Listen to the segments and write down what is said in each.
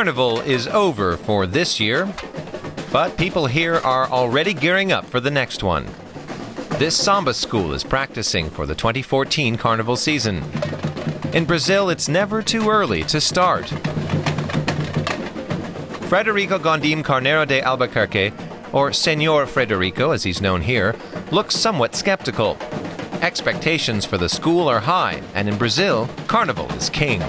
Carnival is over for this year, but people here are already gearing up for the next one. This samba school is practicing for the 2014 Carnival season. In Brazil, it's never too early to start. Frederico Gondim Carneiro de Albuquerque, or Senor Frederico as he's known here, looks somewhat skeptical. Expectations for the school are high, and in Brazil, Carnival is king.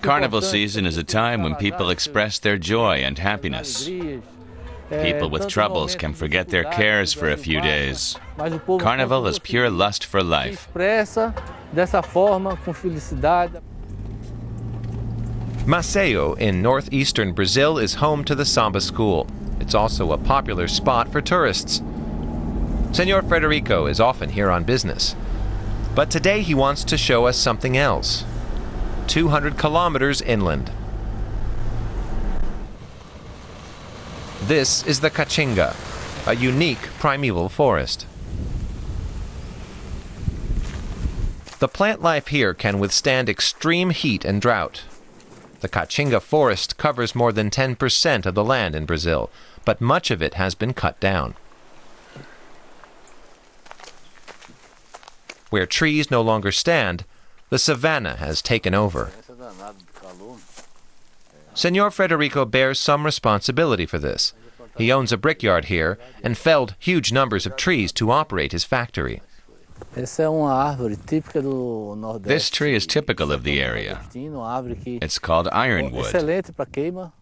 Carnival season is a time when people express their joy and happiness. People with troubles can forget their cares for a few days. Carnival is pure lust for life. Maceió in northeastern Brazil is home to the samba school. It's also a popular spot for tourists. Senor Frederico is often here on business. But today he wants to show us something else. 200 kilometers inland. This is the Caatinga, a unique primeval forest. The plant life here can withstand extreme heat and drought. The Caatinga forest covers more than 10% of the land in Brazil, but much of it has been cut down. Where trees no longer stand, the savanna has taken over. Senor Frederico bears some responsibility for this. He owns a brickyard here and felled huge numbers of trees to operate his factory. This tree is typical of the area. It's called ironwood.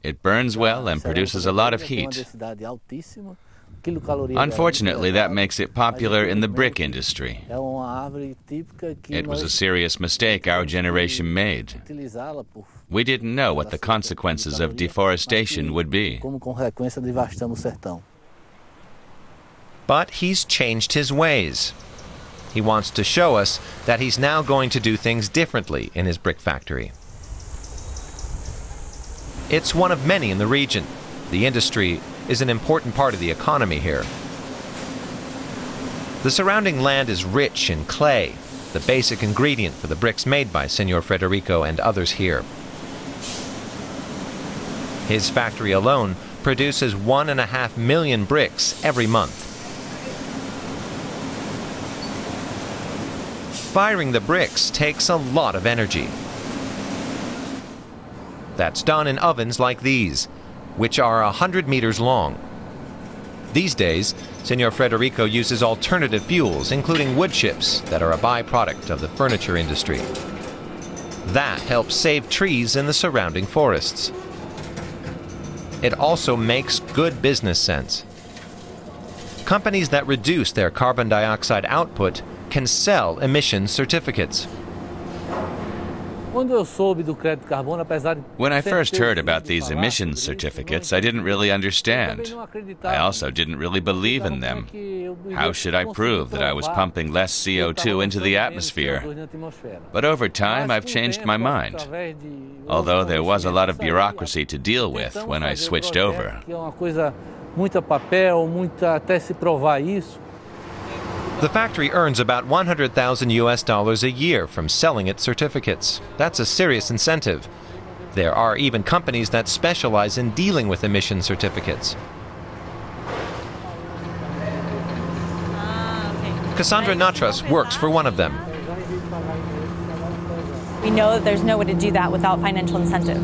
It burns well and produces a lot of heat. Unfortunately, that makes it popular in the brick industry. It was a serious mistake our generation made. We didn't know what the consequences of deforestation would be. But he's changed his ways. He wants to show us that he's now going to do things differently in his brick factory. It's one of many in the region. The industry is an important part of the economy here. The surrounding land is rich in clay, the basic ingredient for the bricks made by Senor Frederico and others here. His factory alone produces 1.5 million bricks every month. Firing the bricks takes a lot of energy. That's done in ovens like these, which are 100 meters long. These days, Senor Frederico uses alternative fuels, including wood chips that are a byproduct of the furniture industry. That helps save trees in the surrounding forests. It also makes good business sense. Companies that reduce their carbon dioxide output can sell emissions certificates. When I first heard about these emissions certificates, I didn't really understand. I also didn't really believe in them. How should I prove that I was pumping less CO2 into the atmosphere? But over time, I've changed my mind. Although there was a lot of bureaucracy to deal with when I switched over. The factory earns about $100,000 a year from selling its certificates. That's a serious incentive. There are even companies that specialize in dealing with emission certificates. Cassandra Natras works for one of them. We know that there's no way to do that without financial incentive.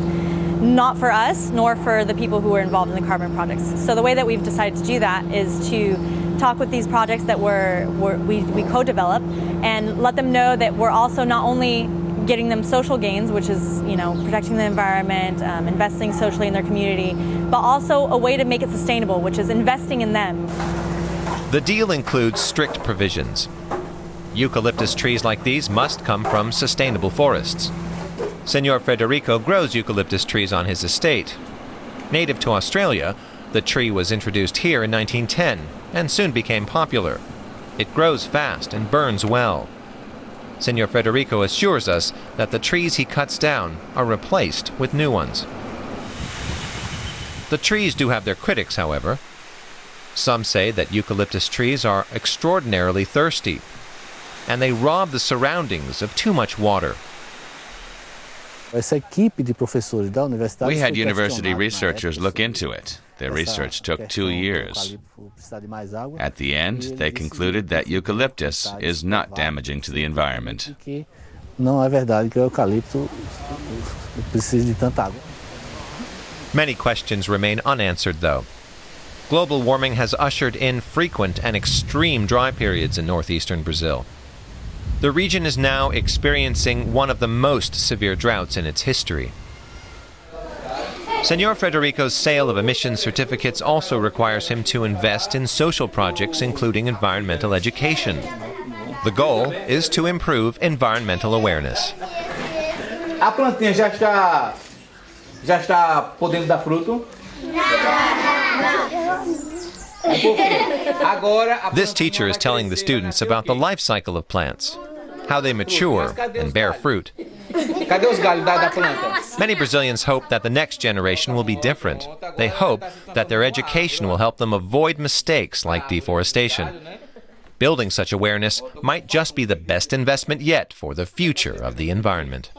Not for us, nor for the people who are involved in the carbon projects. So the way that we've decided to do that is to talk with these projects that we co-develop and let them know that we're also not only getting them social gains, which is, protecting the environment, investing socially in their community, but also a way to make it sustainable, which is investing in them. The deal includes strict provisions. Eucalyptus trees like these must come from sustainable forests. Senor Frederico grows eucalyptus trees on his estate. Native to Australia, the tree was introduced here in 1910 and soon became popular. It grows fast and burns well. Senor Frederico assures us that the trees he cuts down are replaced with new ones. The trees do have their critics, however. Some say that eucalyptus trees are extraordinarily thirsty, and they rob the surroundings of too much water. We had university researchers look into it. Their research took 2 years. At the end, they concluded that eucalyptus is not damaging to the environment. Many questions remain unanswered, though. Global warming has ushered in frequent and extreme dry periods in northeastern Brazil. The region is now experiencing one of the most severe droughts in its history. Senor Frederico's sale of emission certificates also requires him to invest in social projects, including environmental education. The goal is to improve environmental awareness. A plantinha já está podendo dar fruto? This teacher is telling the students about the life cycle of plants, how they mature and bear fruit. Many Brazilians hope that the next generation will be different. They hope that their education will help them avoid mistakes like deforestation. Building such awareness might just be the best investment yet for the future of the environment.